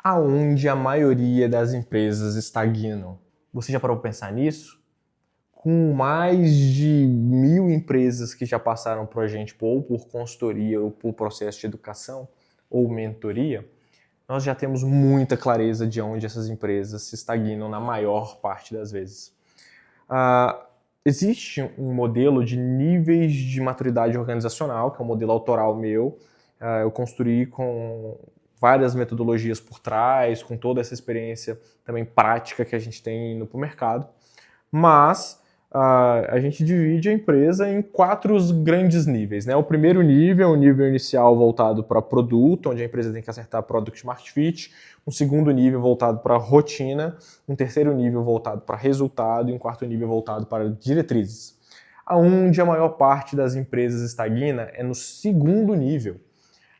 aonde a maioria das empresas estagnam. Você já parou para pensar nisso? Com mais de 1.000 empresas que já passaram por a gente, ou por consultoria, ou por processo de educação, ou mentoria, nós já temos muita clareza de onde essas empresas se estagnam na maior parte das vezes. Existe um modelo de níveis de maturidade organizacional, que é um modelo autoral meu. Eu construí com várias metodologias por trás, com toda essa experiência também prática que a gente tem indo para o mercado. Mas a gente divide a empresa em 4 grandes níveis, né? O primeiro nível é o nível inicial voltado para produto, onde a empresa tem que acertar Product Market Fit. Um segundo nível voltado para rotina, um terceiro nível voltado para resultado e um quarto nível voltado para diretrizes. Aonde a maior parte das empresas estagna é no segundo nível.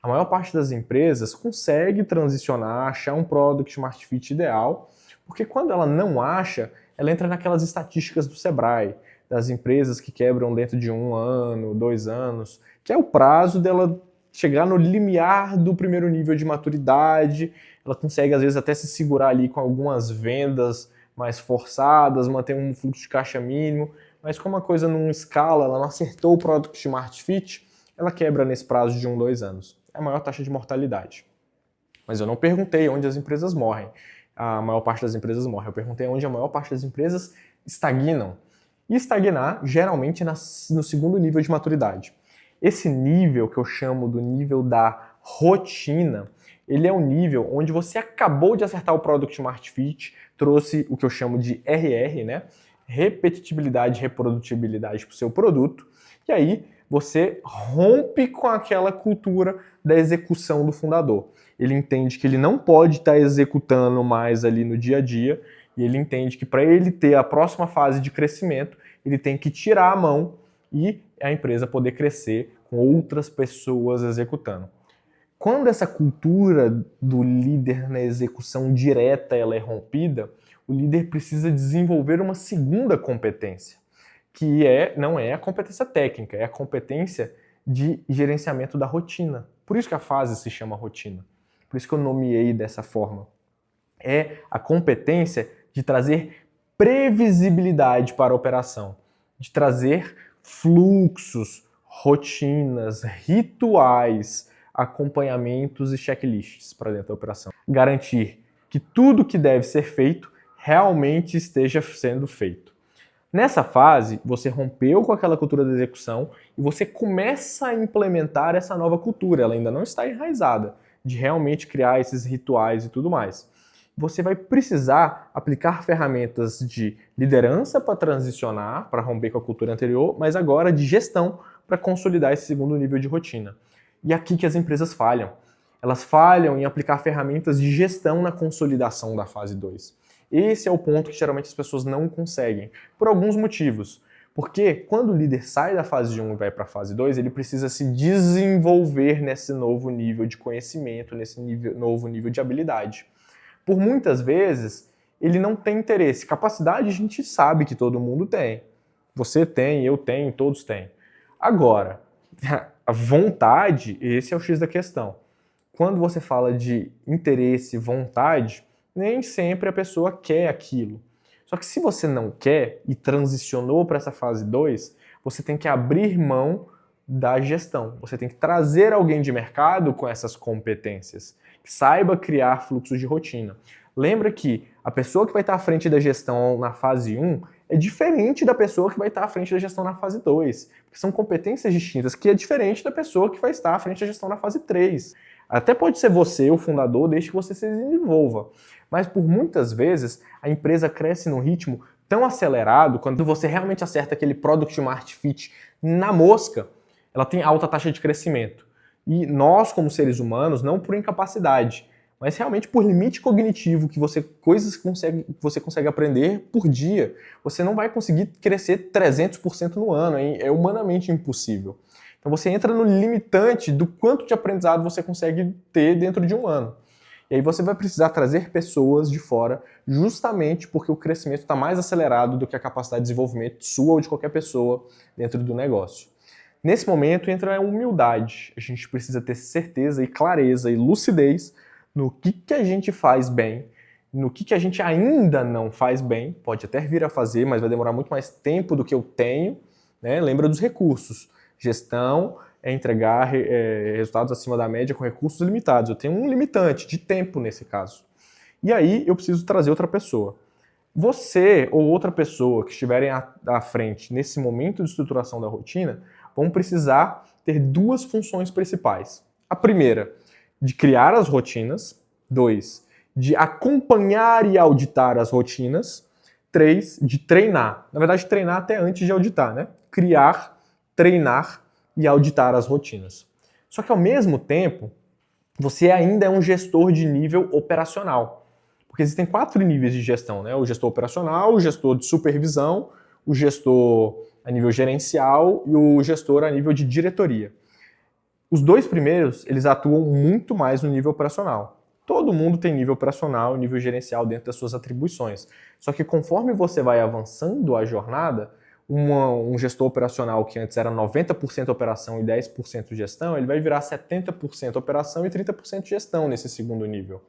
A maior parte das empresas consegue transicionar, achar um Product Market Fit ideal, porque quando ela não acha, ela entra naquelas estatísticas do Sebrae, das empresas que quebram dentro de 1 ano, 2 anos, que é o prazo dela chegar no limiar do primeiro nível de maturidade. Ela consegue, às vezes, até se segurar ali com algumas vendas mais forçadas, manter um fluxo de caixa mínimo, mas como a coisa não escala, ela não acertou o Product Market Fit, ela quebra nesse prazo de 1, 2 anos. É a maior taxa de mortalidade. Mas eu não perguntei onde as empresas morrem. A maior parte das empresas morre. Eu perguntei onde a maior parte das empresas estagnam. E estagnar, geralmente, é no segundo nível de maturidade. Esse nível, que eu chamo do nível da rotina, ele é um nível onde você acabou de acertar o Product Market Fit, trouxe o que eu chamo de RR, né? Repetitibilidade e reprodutibilidade para o seu produto, e aí você rompe com aquela cultura da execução do fundador. Ele entende que ele não pode estar executando mais ali no dia a dia, e ele entende que para ele ter a próxima fase de crescimento, ele tem que tirar a mão e a empresa poder crescer com outras pessoas executando. Quando essa cultura do líder na execução direta ela é rompida, o líder precisa desenvolver uma segunda competência, que não é a competência técnica, é a competência de gerenciamento da rotina. Por isso que a fase se chama rotina. Por isso que eu nomeei dessa forma. É a competência de trazer previsibilidade para a operação, de trazer fluxos, rotinas, rituais, acompanhamentos e checklists para dentro da operação. Garantir que tudo que deve ser feito realmente esteja sendo feito. Nessa fase, você rompeu com aquela cultura da execução e você começa a implementar essa nova cultura. Ela ainda não está enraizada, de realmente criar esses rituais e tudo mais. Você vai precisar aplicar ferramentas de liderança para transicionar, para romper com a cultura anterior, mas agora de gestão para consolidar esse segundo nível de rotina. E é aqui que as empresas falham. Elas falham em aplicar ferramentas de gestão na consolidação da fase 2. Esse é o ponto que geralmente as pessoas não conseguem, por alguns motivos. Porque quando o líder sai da fase 1 e vai para a fase 2, ele precisa se desenvolver nesse novo nível de conhecimento, nesse novo nível de habilidade. Por muitas vezes, ele não tem interesse. Capacidade a gente sabe que todo mundo tem. Você tem, eu tenho, todos têm. Agora, a vontade, esse é o X da questão. Quando você fala de interesse, vontade, nem sempre a pessoa quer aquilo. Só que se você não quer e transicionou para essa fase 2, você tem que abrir mão da gestão. Você tem que trazer alguém de mercado com essas competências, que saiba criar fluxos de rotina. Lembra que a pessoa que vai estar à frente da gestão na fase 1 é diferente da pessoa que vai estar à frente da gestão na fase 2. Porque são competências distintas, que é diferente da pessoa que vai estar à frente da gestão na fase 3. Até pode ser você, o fundador, desde que você se desenvolva. Mas por muitas vezes a empresa cresce num ritmo tão acelerado, quando você realmente acerta aquele Product Market Fit na mosca, ela tem alta taxa de crescimento. E nós, como seres humanos, não por incapacidade, mas realmente por limite cognitivo, coisas que você consegue aprender por dia, você não vai conseguir crescer 300% no ano, hein? É humanamente impossível. Então você entra no limitante do quanto de aprendizado você consegue ter dentro de um ano. E aí você vai precisar trazer pessoas de fora, justamente porque o crescimento está mais acelerado do que a capacidade de desenvolvimento sua ou de qualquer pessoa dentro do negócio. Nesse momento entra a humildade. A gente precisa ter certeza e clareza e lucidez no que a gente faz bem, no que a gente ainda não faz bem, pode até vir a fazer, mas vai demorar muito mais tempo do que eu tenho, né? Lembra dos recursos. Gestão é entregar resultados acima da média com recursos limitados. Eu tenho um limitante de tempo nesse caso. E aí eu preciso trazer outra pessoa. Você ou outra pessoa que estiverem à frente nesse momento de estruturação da rotina vão precisar ter duas funções principais. A primeira, de criar as rotinas. 2, de acompanhar e auditar as rotinas. 3, de treinar. Na verdade, treinar até antes de auditar, né? Criar, treinar e auditar as rotinas. Só que ao mesmo tempo, você ainda é um gestor de nível operacional. Porque existem 4 níveis de gestão, né? O gestor operacional, o gestor de supervisão, o gestor a nível gerencial e o gestor a nível de diretoria. Os 2 primeiros, eles atuam muito mais no nível operacional. Todo mundo tem nível operacional e nível gerencial dentro das suas atribuições. Só que conforme você vai avançando a jornada, um gestor operacional que antes era 90% operação e 10% gestão, ele vai virar 70% operação e 30% gestão nesse segundo nível,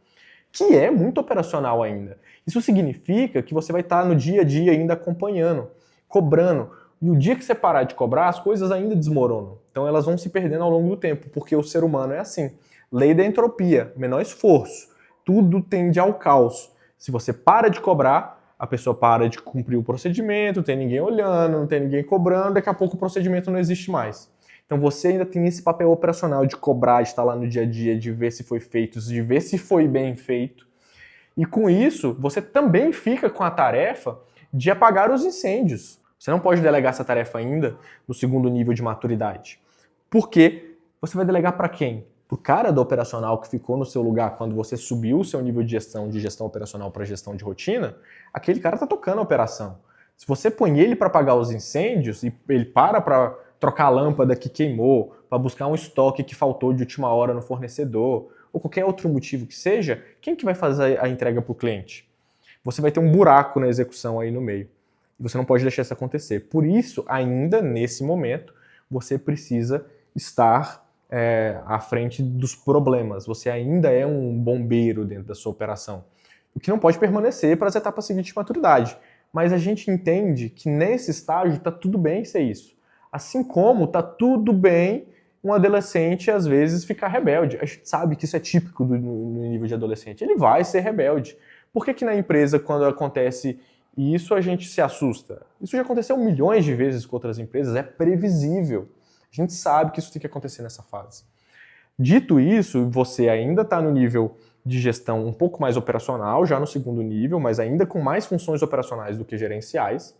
que é muito operacional ainda. Isso significa que você vai estar no dia a dia ainda acompanhando, cobrando. E o dia que você parar de cobrar, as coisas ainda desmoronam. Então elas vão se perdendo ao longo do tempo, porque o ser humano é assim. Lei da entropia, menor esforço. Tudo tende ao caos. Se você para de cobrar, a pessoa para de cumprir o procedimento, não tem ninguém olhando, não tem ninguém cobrando, daqui a pouco o procedimento não existe mais. Então você ainda tem esse papel operacional de cobrar, de estar lá no dia a dia, de ver se foi feito, de ver se foi bem feito. E com isso, você também fica com a tarefa de apagar os incêndios. Você não pode delegar essa tarefa ainda no segundo nível de maturidade. Por quê? Você vai delegar para quem? Para o cara do operacional que ficou no seu lugar quando você subiu o seu nível de gestão operacional para gestão de rotina, aquele cara está tocando a operação. Se você põe ele para apagar os incêndios e ele para trocar a lâmpada que queimou, para buscar um estoque que faltou de última hora no fornecedor, ou qualquer outro motivo que seja, quem que vai fazer a entrega para o cliente? Você vai ter um buraco na execução aí no meio. E você não pode deixar isso acontecer. Por isso, ainda nesse momento, você precisa estar à frente dos problemas. Você ainda é um bombeiro dentro da sua operação. O que não pode permanecer para as etapas seguintes de maturidade. Mas a gente entende que nesse estágio está tudo bem ser isso. Assim como está tudo bem um adolescente, às vezes, ficar rebelde. A gente sabe que isso é típico no nível de adolescente. Ele vai ser rebelde. Por que na empresa, quando acontece isso, a gente se assusta? Isso já aconteceu milhões de vezes com outras empresas, é previsível. A gente sabe que isso tem que acontecer nessa fase. Dito isso, você ainda está no nível de gestão um pouco mais operacional, já no segundo nível, mas ainda com mais funções operacionais do que gerenciais.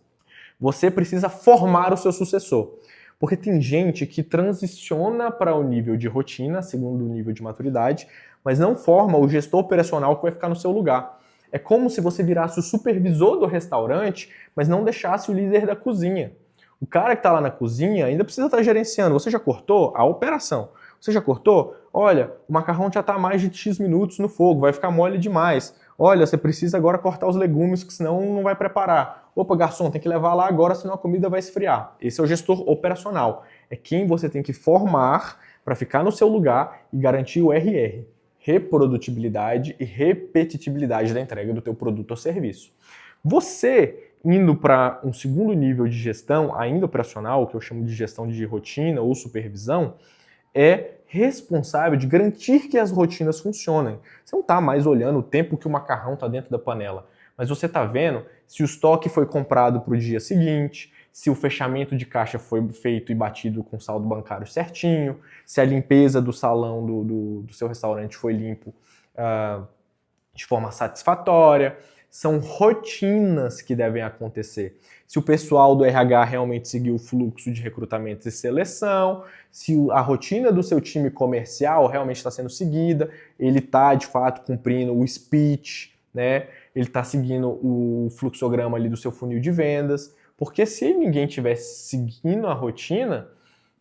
Você precisa formar o seu sucessor. Porque tem gente que transiciona para o nível de rotina, segundo o nível de maturidade, mas não forma o gestor operacional que vai ficar no seu lugar. É como se você virasse o supervisor do restaurante, mas não deixasse o líder da cozinha. O cara que está lá na cozinha ainda precisa estar gerenciando. Você já cortou a operação? Você já cortou? Olha, o macarrão já está mais de X minutos no fogo, vai ficar mole demais. Olha, você precisa agora cortar os legumes, que senão não vai preparar. Opa, garçom, tem que levar lá agora, senão a comida vai esfriar. Esse é o gestor operacional. É quem você tem que formar para ficar no seu lugar e garantir o RR. Reprodutibilidade e repetitibilidade da entrega do teu produto ou serviço. Você indo para um segundo nível de gestão, ainda operacional, que eu chamo de gestão de rotina ou supervisão, é responsável de garantir que as rotinas funcionem. Você não está mais olhando o tempo que o macarrão está dentro da panela, mas você está vendo se o estoque foi comprado para o dia seguinte, se o fechamento de caixa foi feito e batido com saldo bancário certinho, se a limpeza do salão do seu restaurante foi limpo de forma satisfatória. São rotinas que devem acontecer. Se o pessoal do RH realmente seguiu o fluxo de recrutamento e seleção, se a rotina do seu time comercial realmente está sendo seguida, ele está, de fato, cumprindo o speech, né? Ele está seguindo o fluxograma ali do seu funil de vendas. Porque se ninguém estiver seguindo a rotina,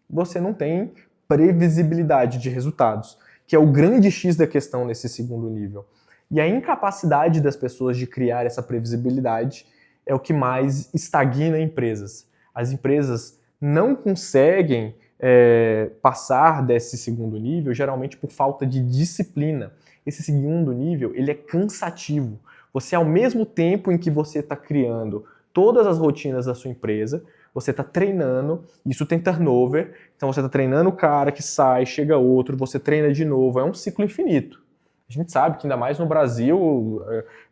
você não tem previsibilidade de resultados, que é o grande X da questão nesse segundo nível. E a incapacidade das pessoas de criar essa previsibilidade é o que mais estagna empresas. As empresas não conseguem passar desse segundo nível, geralmente por falta de disciplina. Esse segundo nível, ele é cansativo. Você, ao mesmo tempo em que você está criando todas as rotinas da sua empresa, você está treinando, isso tem turnover, então você está treinando o cara que sai, chega outro, você treina de novo, é um ciclo infinito. A gente sabe que ainda mais no Brasil,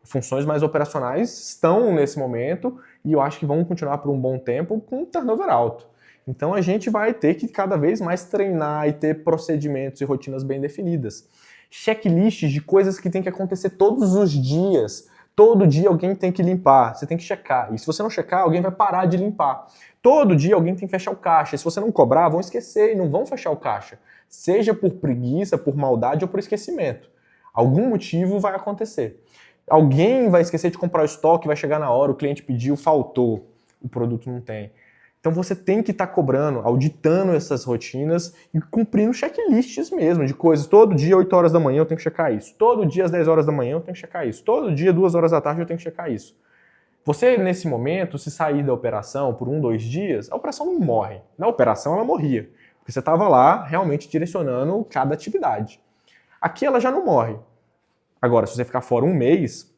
funções mais operacionais estão nesse momento e eu acho que vão continuar por um bom tempo com turnover alto. Então a gente vai ter que cada vez mais treinar e ter procedimentos e rotinas bem definidas. Checklists de coisas que tem que acontecer todos os dias. Todo dia alguém tem que limpar, você tem que checar. E se você não checar, alguém vai parar de limpar. Todo dia alguém tem que fechar o caixa. E se você não cobrar, vão esquecer e não vão fechar o caixa. Seja por preguiça, por maldade ou por esquecimento. Algum motivo vai acontecer. Alguém vai esquecer de comprar o estoque, vai chegar na hora, o cliente pediu, faltou, o produto não tem. Então você tem que estar cobrando, auditando essas rotinas e cumprindo checklists mesmo, de coisas. Todo dia, 8 horas da manhã, eu tenho que checar isso. Todo dia, às 10 horas da manhã, eu tenho que checar isso. Todo dia, 2 horas da tarde, eu tenho que checar isso. Você, nesse momento, se sair da operação por 1, 2 dias, a operação não morre. Na operação, ela morria. Porque você estava lá, realmente, direcionando cada atividade. Aqui, ela já não morre. Agora, se você ficar fora 1 mês,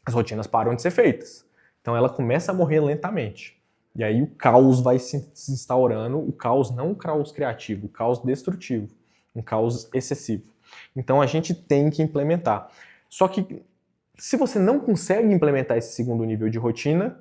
as rotinas param de ser feitas. Então, ela começa a morrer lentamente. E aí o caos vai se instaurando, o caos não o caos criativo, o caos destrutivo, um caos excessivo. Então a gente tem que implementar. Só que se você não consegue implementar esse segundo nível de rotina,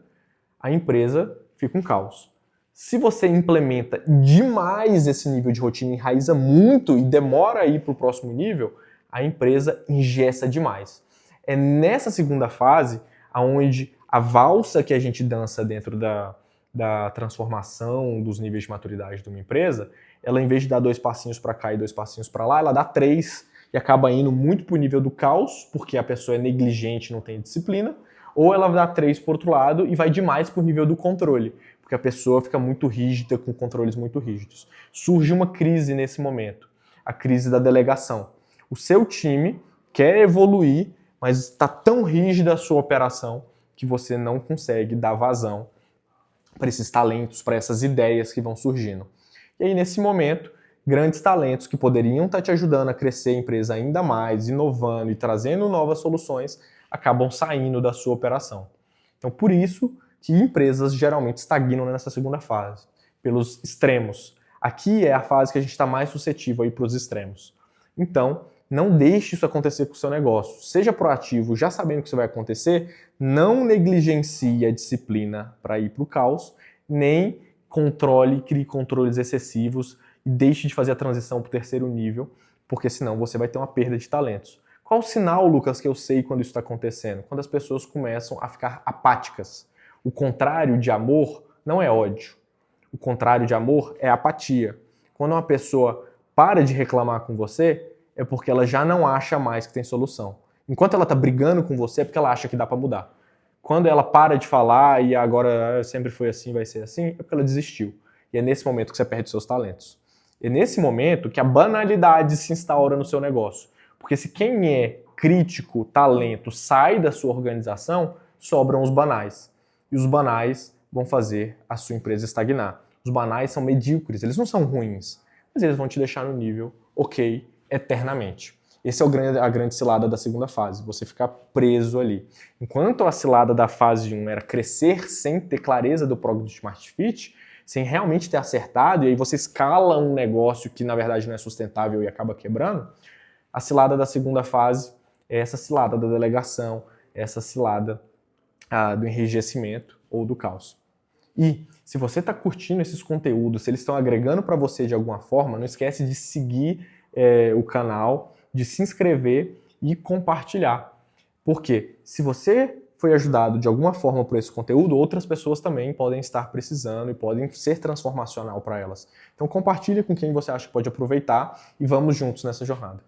a empresa fica um caos. Se você implementa demais esse nível de rotina, enraiza muito e demora a ir para o próximo nível, a empresa engessa demais. É nessa segunda fase onde a valsa que a gente dança dentro da transformação dos níveis de maturidade de uma empresa, ela, em vez de dar 2 passinhos para cá e 2 passinhos para lá, ela dá 3 e acaba indo muito para o nível do caos, porque a pessoa é negligente, não tem disciplina, ou ela dá 3 para o outro lado e vai demais para o nível do controle, porque a pessoa fica muito rígida, com controles muito rígidos. Surge uma crise nesse momento, a crise da delegação. O seu time quer evoluir, mas está tão rígida a sua operação que você não consegue dar vazão para esses talentos, para essas ideias que vão surgindo. E aí, nesse momento, grandes talentos que poderiam estar te ajudando a crescer a empresa ainda mais, inovando e trazendo novas soluções, acabam saindo da sua operação. Então, por isso que empresas geralmente estagnam nessa segunda fase, pelos extremos. Aqui é a fase que a gente está mais suscetível para os extremos. Então, não deixe isso acontecer com o seu negócio. Seja proativo, já sabendo que isso vai acontecer, não negligencie a disciplina para ir para o caos, nem crie controles excessivos e deixe de fazer a transição para o terceiro nível, porque senão você vai ter uma perda de talentos. Qual o sinal, Lucas, que eu sei quando isso está acontecendo? Quando as pessoas começam a ficar apáticas. O contrário de amor não é ódio. O contrário de amor é apatia. Quando uma pessoa para de reclamar com você, é porque ela já não acha mais que tem solução. Enquanto ela está brigando com você, é porque ela acha que dá para mudar. Quando ela para de falar e agora sempre foi assim, vai ser assim, é porque ela desistiu. E é nesse momento que você perde seus talentos. É nesse momento que a banalidade se instaura no seu negócio. Porque se quem é crítico, talento, sai da sua organização, sobram os banais. E os banais vão fazer a sua empresa estagnar. Os banais são medíocres, eles não são ruins, mas eles vão te deixar no nível ok eternamente. Esse é a grande cilada da segunda fase, você ficar preso ali. Enquanto a cilada da fase 1 era crescer sem ter clareza do Product Smart Fit, sem realmente ter acertado, e aí você escala um negócio que na verdade não é sustentável e acaba quebrando, a cilada da segunda fase é essa cilada da delegação, essa cilada do enrijecimento ou do caos. E se você está curtindo esses conteúdos, se eles estão agregando para você de alguma forma, não esquece de seguir o canal, de se inscrever e compartilhar. Porque se você foi ajudado de alguma forma por esse conteúdo, outras pessoas também podem estar precisando e podem ser transformacional para elas. Então compartilhe com quem você acha que pode aproveitar e vamos juntos nessa jornada.